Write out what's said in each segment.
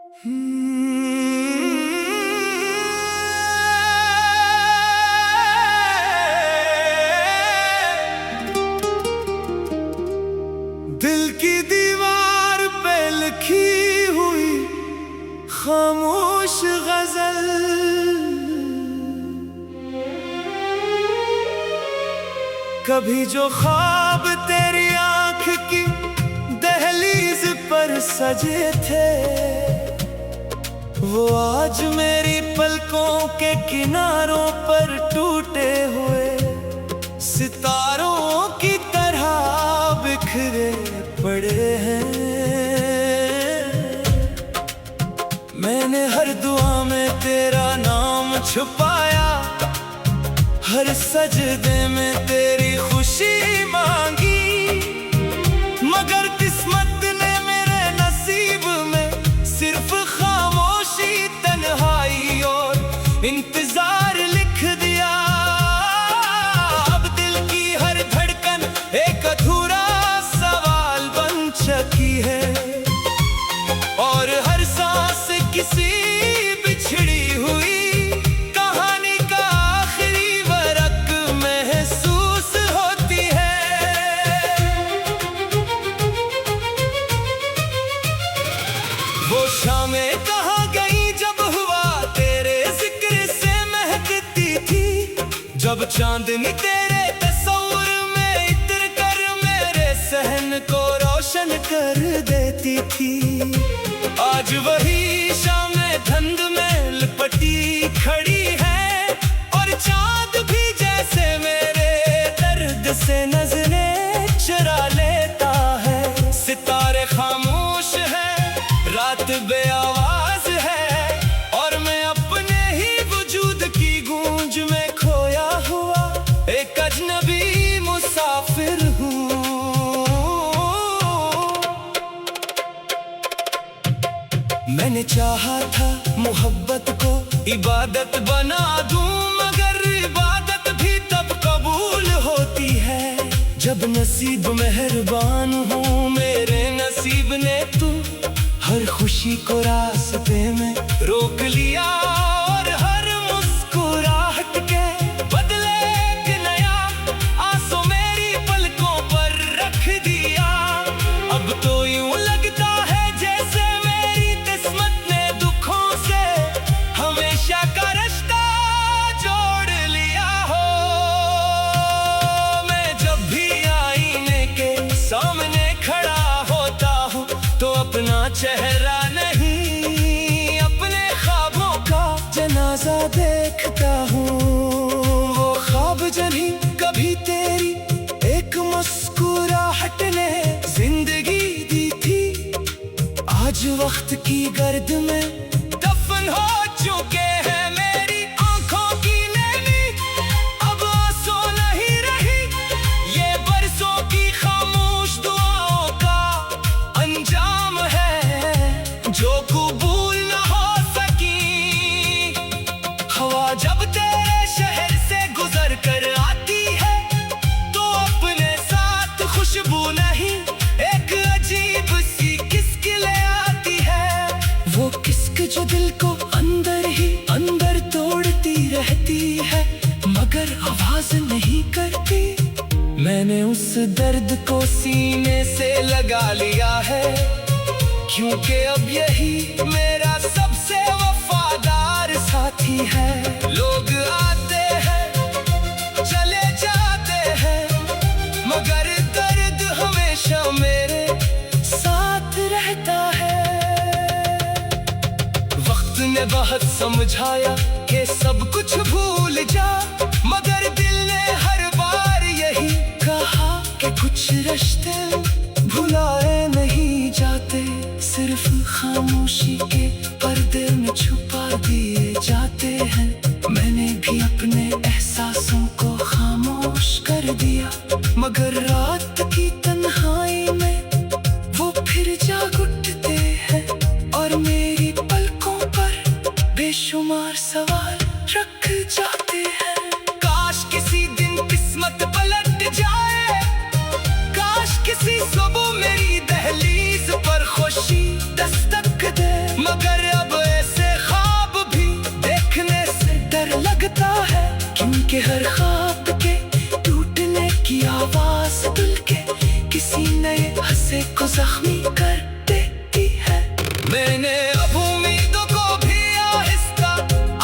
दिल की दीवार पे लिखी हुई खामोश गजल, कभी जो ख्वाब तेरी आंख की दहलीज पर सजे थे, वो आज मेरी पलकों के किनारों पर टूटे हुए सितारों की तरह बिखरे पड़े हैं। मैंने हर दुआ में तेरा नाम छुपाया, हर सजदे में तेरी खुशी मांगी, मगर किस्मत ने मेरे नसीब में सिर्फ खामोशी, तन्हाई और इंतजार लिख दिया। अब दिल की हर धड़कन एक अधूरा सवाल बन चुकी है, और हर सांस किसी बिछड़ी हुई वो शामें कहाँ गई जब हुआ तेरे जिक्र से महकती थी, जब चांदनी तेरे तस्वीर में इतर कर मेरे सहन को रोशन कर देती थी। आज वही शामें धुंध में लिपटी खड़ी है, और चांद भी जैसे मेरे दर्द से नजरें चुरा लेता है। सितारे खामोश है, रात बेआवाज है, और मैं अपने ही वजूद की गूंज में खोया हुआ एक अजनबी मुसाफिर हूँ। मैंने चाहा था मोहब्बत को इबादत बना दूं, मगर इबादत भी तब कबूल होती है जब नसीब मेहरबान हूँ। मेरे नसीब ने तू हर खुशी को रास्ते में रोक लिया, और हर मुस्कुराहट के बदले एक नया आंसू मेरी पलकों पर रख दिया। अब तो यूं लगता है जैसे मेरी किस्मत ने दुखों से हमेशा का रिश्ता जोड़ लिया हो। मैं जब भी आईने के सामने खड़ा होता हूँ तो अपना चेहरा नहीं, अपने ख्वाबों का जनाजा देखता हूँ। वो ख्वाब जनी कभी तेरी एक मुस्कुराहट ने जिंदगी दी थी, आज वक्त की गर्द में दफन हो चुके हैं मेरी आंखों की नैनी। अब आंसू नहीं रही, ये बरसों की खामोश दुआओं का अंजाम है जो कबूल न हो सकी। हवा जब तेरे शहर से गुजर कर आती है तो अपने साथ खुशबू नहीं, एक अजीब सी किस्क ले आती है। वो किस्क जो दिल को अंदर ही अंदर तोड़ती रहती है, मगर आवाज नहीं करती। मैंने उस दर्द को सीने से लगा लिया है, क्योंकि अब यही मेरा सबसे वफादार साथी है। लोग आते हैं चले जाते हैं, मगर दर्द हमेशा मेरे साथ रहता है। वक्त ने बहुत समझाया कि सब कुछ भूल जा, मगर दिल ने हर बार यही कहा कि कुछ रिश्ते भुलाए नहीं जाते, सिर्फ खामोशी के पर्दे में छुपा दिए जाते हैं। मैंने भी अपने एहसासों को खामोश कर दिया, मगर रात की तन्हाई में वो फिर जाग उठते हैं, और मेरी पलकों पर बेशुमार सवाल रख जाते हैं। काश किसी दिन किस्मत पलट जाए, काश किसी सुबह मेरी दहलीज पर खुशी दस्तक दे, मगर के हर ख्वाब के टूटने की आवाज दिल के किसी नए हंसे को जख्मी कर देती है। मैंने अब उम्मीदों को भी आहिस्ता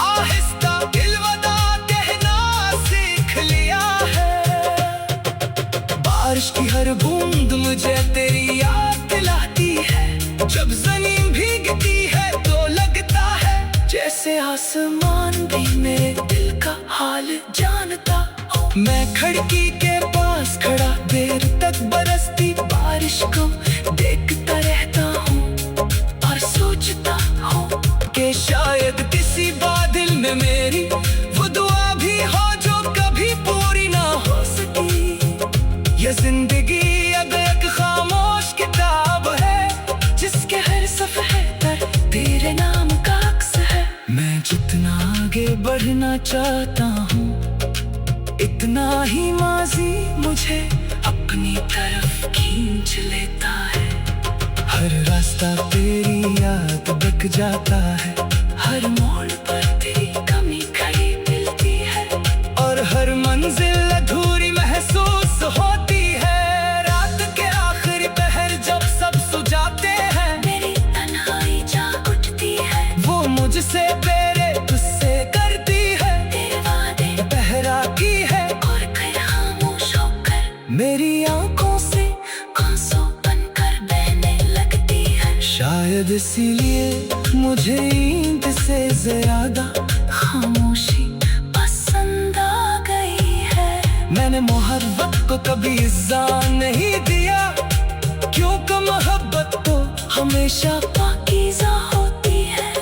आहिस्ता अलविदा कहना सीख लिया है। बारिश की हर बूंद मुझे तेरी याद दिलाती है। जब जमीन भीगती है तो लगता है जैसे आसमान भी मेरे दिल का हाल जानता हो। मैं खिड़की के पास खड़ा देर तक बरसती बारिश को देखता रहता हूँ और सोचता हूँ कि शायद किसी बादल में मेरी वो दुआ भी हो जो कभी पूरी ना हो सकी। ये जिंदगी अब एक खामोश किताब है जिसके हर सफ़े पर तेरे नाम का अक्स है। मैं जितना आगे बढ़ना चाहता हूँ इतना ही माजी मुझे अपनी तरफ खींच लेता है। हर रास्ता तेरी याद बक जाता है। हर मोड़ पर तेरी कमी खड़ी मिलती है और हर मंजिल अधूरी महसूस होती है। रात के आखिरी पहर जब सब सो जाते हैं मेरी तन्हाई जाग उठती है। वो मुझसे तेरे गुस्से करती है। तेरे वादे पहरा की है और फिर खामोश होकर मेरी आंखों से आंसू बनकर बहने लगती है। शायद इसीलिए मुझे नींद से ज्यादा खामोशी पसंद आ गई है। मैंने मोहब्बत को कभी इज़्ज़त नहीं दिया क्योंकि मोहब्बत तो हमेशा पाकीज़ा होती है।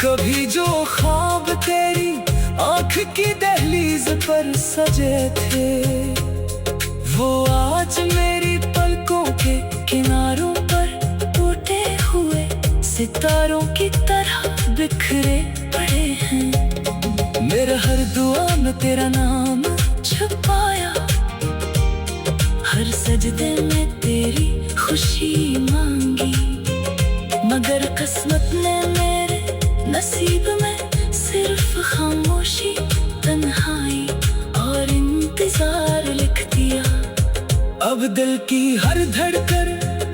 कभी जो ख्वाब तेरी आँख की दहलीज पर सजे थे वो आज मेरी पलकों के किनारों पर टूटे हुए सितारों की तरह बिखरे पड़े हैं। मेरे हर दुआ में तेरा नाम छुपाया। हर सजदे में तेरी खुशी मांगी मगर किस्मत ने मेरे नसीब में सिर्फ खामोशी तन्हाई और इंतजार लिख दिया। अब दिल की हर धड़कन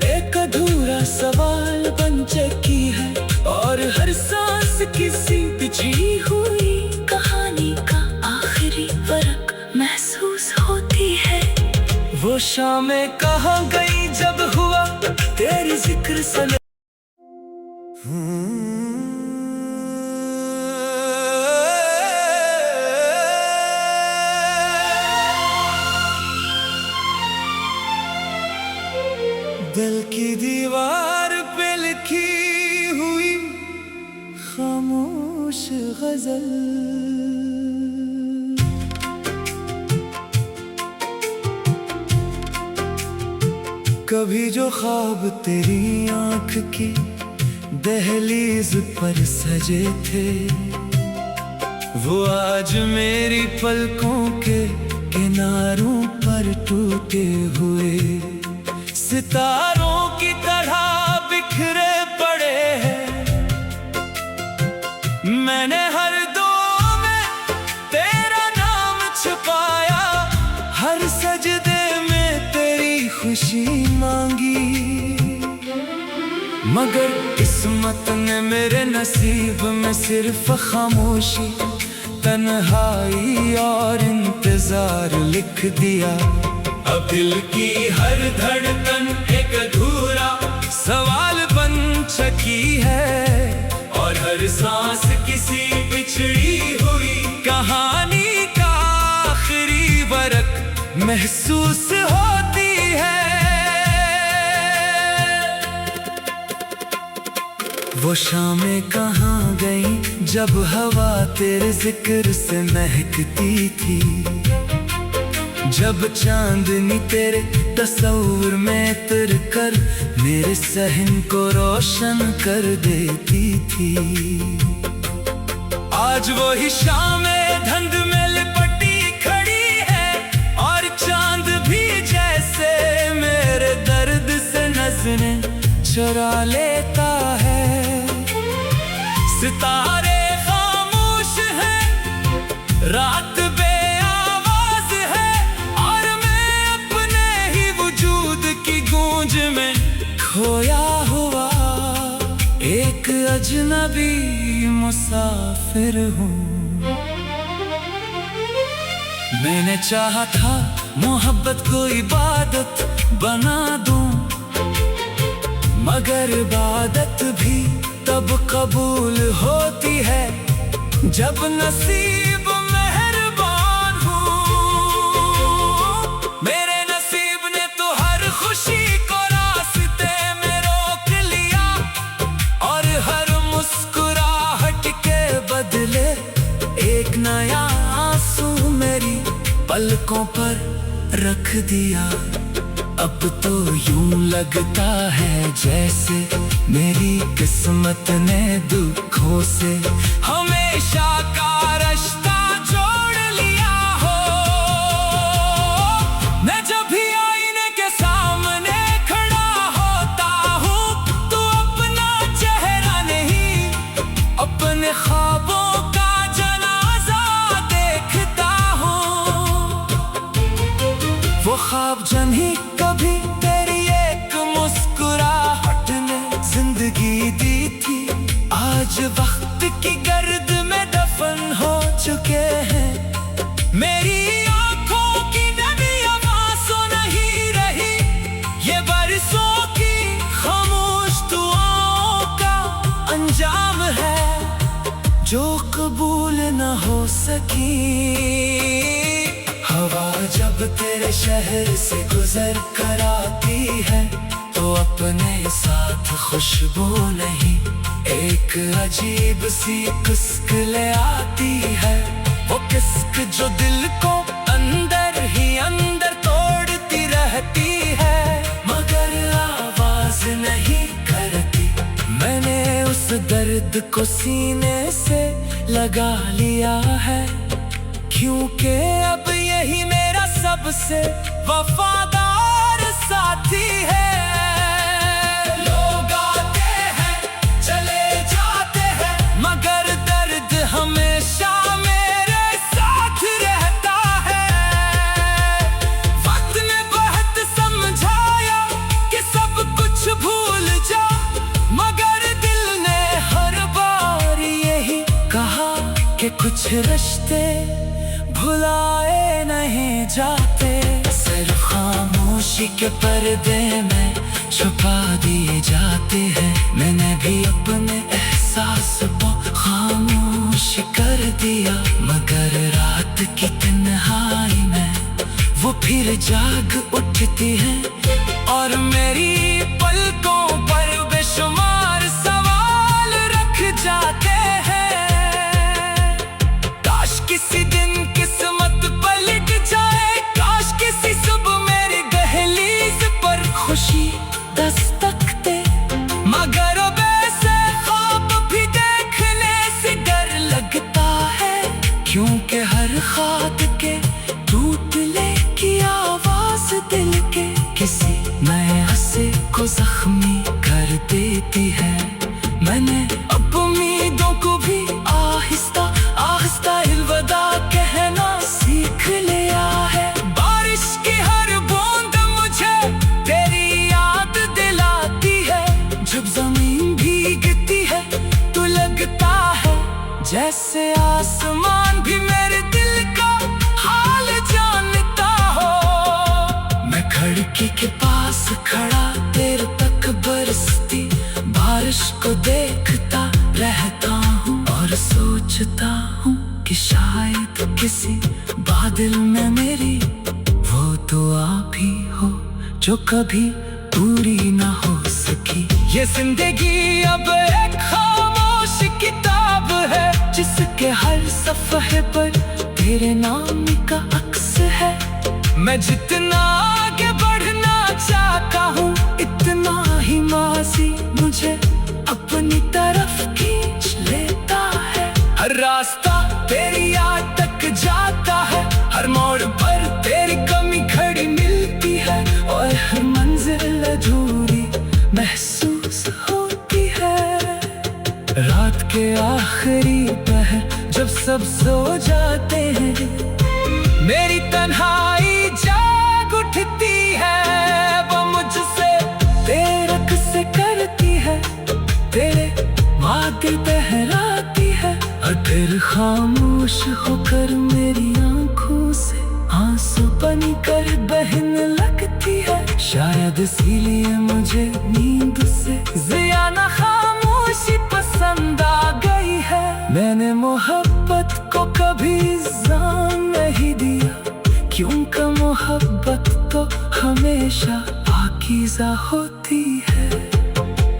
एक अधूरा सवाल बन चुकी है और हर सांस किसी बिछड़ी हुई कहानी का आखिरी फर्क महसूस होती है। वो शामें कहाँ गई जब हुआ तेरी जिक्र से। दिल की दीवार पे लिखी हुई खामोश गजल। कभी जो ख्वाब तेरी आँख की दहलीज पर सजे थे वो आज मेरी पलकों के किनारों पर टूटे हुए सितारों की तरह बिखरे पड़े हैं। मैंने हर दुआ में तेरा नाम छुपाया। हर सजदे में तेरी खुशी मांगी मगर किस्मत ने मेरे नसीब में सिर्फ खामोशी तन्हाई और इंतजार लिख दिया। अब दिल की हर धड़कन एक अधूरा सवाल बन चुकी है और हर सांस किसी बिछड़ी हुई कहानी का आखिरी वरक महसूस होती है। वो शामें कहाँ गई जब हवा तेरे जिक्र से महकती थी। जब चांदनी तेरे तस्वीर में तर कर मेरे सहन को रोशन कर देती थी। आज वो ही शामें धुंध में लिपटी खड़ी है और चांद भी जैसे मेरे दर्द से नजरें चुरा लेता है। सितारे खामोश हैं, रात एक अजनबी मुसाफिर हूँ। मैंने चाहा था मोहब्बत को इबादत बना दूं, मगर इबादत भी तब कबूल होती है जब नसीब मेहरबान हो। मेरे नसीब ने तो हर खुशी को रास्ते में रोक लिया, और हर मुस्कुराहट के बदले एक नया आंसू मेरी पलकों पर रख दिया। अब तो यूं लगता है जैसे मेरी किस्मत ने दुखों से हमेशा का रिश्ता जोड़ लिया हो। मैं जब भी आईने के सामने खड़ा होता हूँ तो अपना चेहरा नहीं, अपने ख्वाबों का जनाजा देखता हूँ। वो ख्वाब जन्ही कभी तेरी एक मुस्कुराहट ने जिंदगी दी थी, आज वक्त की गर्द में दफन हो चुके हैं। मेरी आंखों की नमी अब आंसू नहीं रही, ये बरसों की खामोश दुआओं का अंजाम है जो कबूल न हो सकी। हवा जब तेरे शहर से गुजर कर आती है तो अपने साथ खुशबू नहीं, एक अजीब सी किस्क ले आती है। वो किस्क जो दिल को अंदर ही अंदर तोड़ती रहती है, मगर आवाज नहीं करती। मैंने उस दर्द को सीने से लगा लिया है, क्योंकि अब यही मेरा सबसे वफादार साथी है। लोग आते हैं चले जाते हैं, मगर दर्द हमेशा मेरे साथ रहता है। वक्त ने बहुत समझाया कि सब कुछ भूल जा, मगर दिल ने हर बार यही कहा कि कुछ रिश्ते भुलाए नहीं जाते। सिर्फ खामोशी के पर्दे में छुपा दिए जाते हैं। मैंने भी अपने एहसास को खामोश कर दिया, मगर रात की तन्हाई में वो फिर जाग उठती है, और मेरी पलकों पर बेशुमार सवाल रख जाते हैं। काश किसी दिन किस्मत पलट जाए, काश किसी सुबह मेरी दहलीज पर खुशी दस्तक दे, मगर अब ऐसे ख्वाब भी देखने से डर लगता है, क्योंकि हर खात के टूटने की आवाज दिल के किसी नए हंसे को जख्मी कर देती है। मैंने अब उम्मीदों को भी आहिस्ता आहिस्ता अलविदा कहना सीख लिया है। बारिश की हर बूंद मुझे तेरी याद दिलाती है, जब जमीन भीगती है तो लगता है जैसे आसमान भी मेरे दिल का हाल जानता हो। मैं खिड़की के पास खड़ा देर तक बरसती बारिश को देखता रहता हूँ, और सोचता हूँ कि शायद किसी बादल में मेरी वो दुआ भी हो जो कभी पूरी ना हो सकी। ये जिंदगी अब एक खामोश किताब है, जिसके हर सफ़े पर तेरे नाम का अक्स है। मैं जितना आगे बढ़ना चाहता हूँ, इतना ही माज़ी मुझे अपनी तरफ खींच लेता है। हर रास्ता तेरी याद तक जाता है, हर मोड़ पर तेरी कमी खड़ी मिलती है, और हर मंजिल अधूरी महसूस होती है। रात के आखिरी पहर जब सब सो जाते हैं, मेरी तन्हाई जाग उठती है। वो मुझसे तेरे से करती है, तेरे दिल बहराती है और फिर खामोश होकर मेरी आंखों से आंसू बन कर बहने लगती है। शायद इसीलिए मुझे नींद से ज्यादा खामोशी पसंद आ गई है। मैंने मोहब्बत को कभी जान नहीं दिया, क्योंकि मोहब्बत तो हमेशा पाकीज़ा होती है।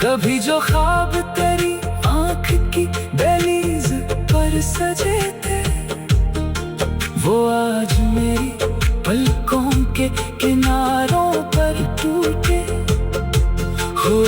कभी जो ख्वाब तेरी आँख की दहलीज पर सजे थे, वो आज मेरी पलकों के किनारों पर टूटे। हो